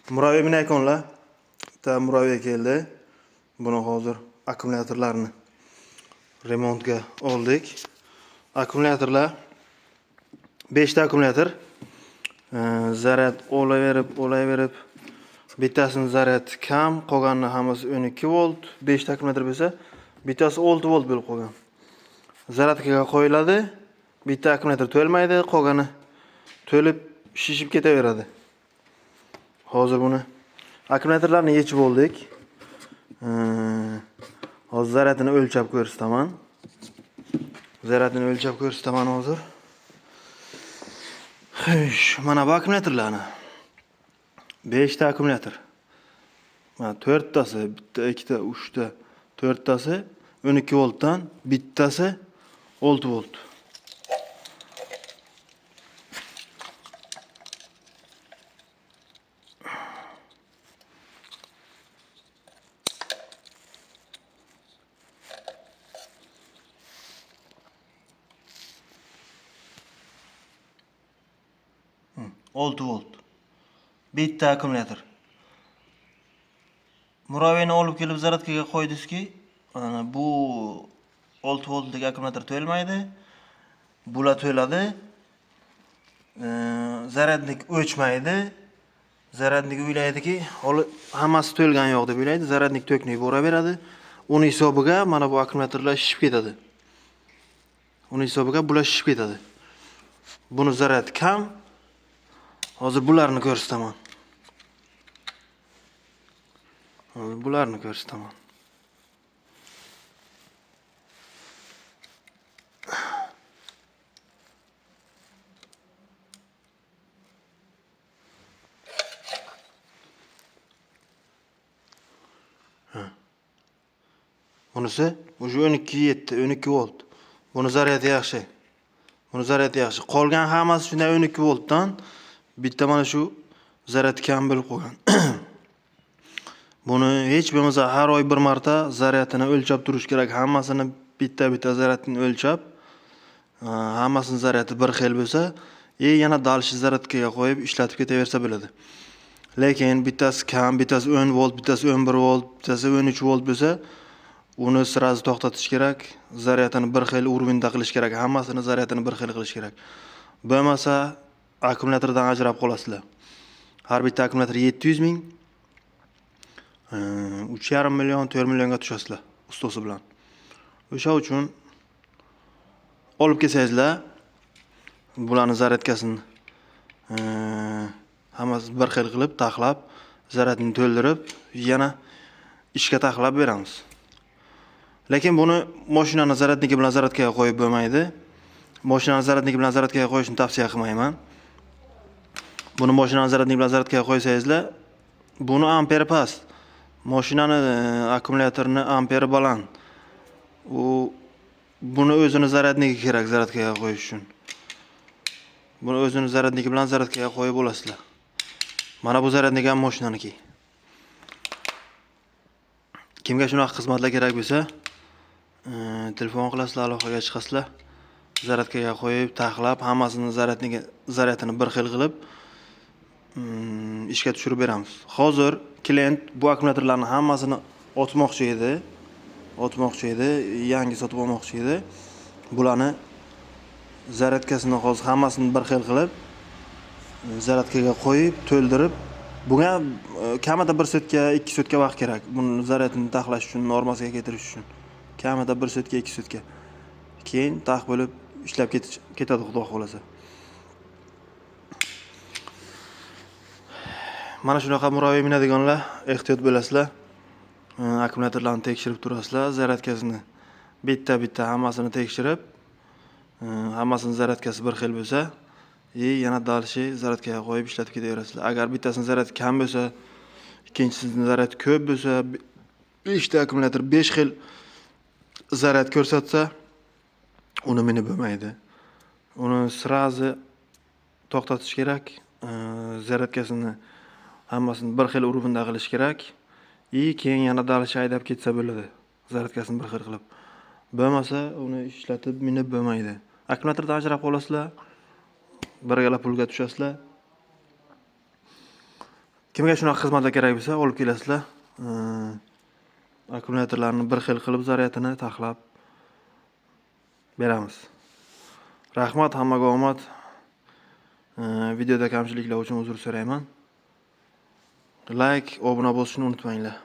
Murabiy Minakonlar. Murabiy keldi. Buni hozir akkumulyatorlarni remontga oldik. Akkumulyatorlar 5 ta akkumulyator. Zaryad olaverib, bittasini zaryad kam, qolganini hammasi 12 volt. 5 ta akkumulyator bo'lsa, bittasi 6 volt bo'lib qolgan. Zaryadga qo'yiladi. Bitta akkumulyator to'lmaydi, qolgani to'lib shishib ketaveradi. Hozir buni akkumulyatorlarni yechib oldik. Hozir zaryadini o'lchab ko'rsataman. Hozir. Xo'sh, mana bu akkumulyatorlarni 5 ta akkumulyator. Mana 4 tasi, bitta, 2 ta, 3 ta, 4 tasi 12 voltdan, bittasi 6 volt. Olti volt. Bitta akkumulyator. Muraviyni olib kelib zaryadkaga qo'ydingizki, bu 6 voltlik akkumulyator to'lmaydi. Bular to'ladi. Zaryadnik o'chmaydi. Zaryadnik o'ylaydiki, hammasi to'lgan yo'q deb o'ylaydi. Zaryadnik to'knib boraveradi. Uning hisobiga mana bu akkumulyatorlar shishib ketadi. Buni zaryad kam. Hozir bularni ko'rsataman. Bunisi o'sha 12 volt. Buni zaryadi yaxshi. Qolgan hammasi shunday 12 voltdan. Bitta mana shu zaryad kam bo'lib qolgan. Buni hech bo'lmasa har oy bir marta zaryadini o'lchab turish kerak. Hammasini bitta zaryadini o'lchab, hammasini zaryadi bir xil bo'lsa, yana dalshi zaryadga qo'yib ishlatib ketaversa bo'ladi. Lekin bittasi kam, bittasi 10 volt, bittasi 11 volt, bittasi 13 volt bo'lsa, uni sirazi to'xtatish kerak. Zaryadini bir xil urovenda qilish kerak. Hammasini zaryadini bir xil qilish kerak. Bo'lmasa akkumulyatordan ajrab qolasizlar. Har bitta akkumulyator 700 ming, 3,5 million, 4 millionga tushasizlar ustosi bilan. O'sha uchun olib kelsangizlar, bularni zaryadkasini hammasi bir xil qilib taxlab, zaryadini to'ldirib, yana ishga taxlab beramiz. Lekin buni mashinani zaryadniki bilan zaryadkaga qo'yib bo'lmaydi. Mashinani zaryadniki bilan zaryadkaga qo'yishni tavsiya qilmayman. Buni mashinani zaryadniki bilan zaryadkaga qo'ysangizlar, buni amperi past. Mashinani akkumulyatorni amperi baland. Buni o'zini zaryadniki kerak zaryadkaga qo'yish uchun. Buni o'zini zaryadniki bilan zaryadkaga qo'yib olasizlar. Mana bu zaryadnik ham mashinaniki. Kimga shunaqa xizmatlar kerak bo'lsa, telefon qilasizlar, aloqaga chiqasizlar. Zaryadkaga qo'yib, taxlab, hammasini zaryadini bir xil qilib ishga tushirib beramiz. Hozir klient bu akkumulyatorlarning hammasini otmoqchi edi, yangi sotib olmoqchi edi. Bularni zaryadkasini hozir hammasini bir xil qilib, zaryadkaga qo'yib, to'ldirib, bunga kamida 1 sutka, 2 sutka vaqt kerak. Buni zaryadini taxlash uchun, normasiga keltirish uchun. Kamida 1 sutka, 2 sutka. Keyin tax bo'lib ishlab ketadi, xudo xolasa. Mana shunaqa murabiy minadiganlar, ehtiyot bo'lasizlar. Akkumulyatorlarni tekshirib turasizlar, zaryadkasini bitta hammasini tekshirib, hammasini zaryadkasi bir xil bo'lsa, yana dalshi zaryadkaga qo'yib ishlatib ketaverasizlar. Agar bittasini zaryadi kam bo'lsa, ikkinchisini zaryadi ko'p bo'lsa, 5 ta akkumulyator 5 xil zaryad ko'rsatsa, uni minib bo'lmaydi. Uni sirazi to'xtatish kerak. Zaryadkasini hammasini bir xil urovenda qilish kerak. Keyin yana dalshi haydab ketsa bo'ladi. Zaryadkasini bir xil qilib. Bo'lmasa, uni ishlatib minib bo'lmaydi. Akkumulyatordan ajrab qolasizlar. Birgala pulga tushasizlar. Kimga shunaqa xizmatlar kerak bo'lsa, olib kelasizlar. Akkumulyatorlarni bir xil qilib zaryadini taxlab beramiz. Rahmat, hammaga omad. Videoda kamchiliklar uchun uzr so'rayman. Like, obuna bo'lishni unutmanglar.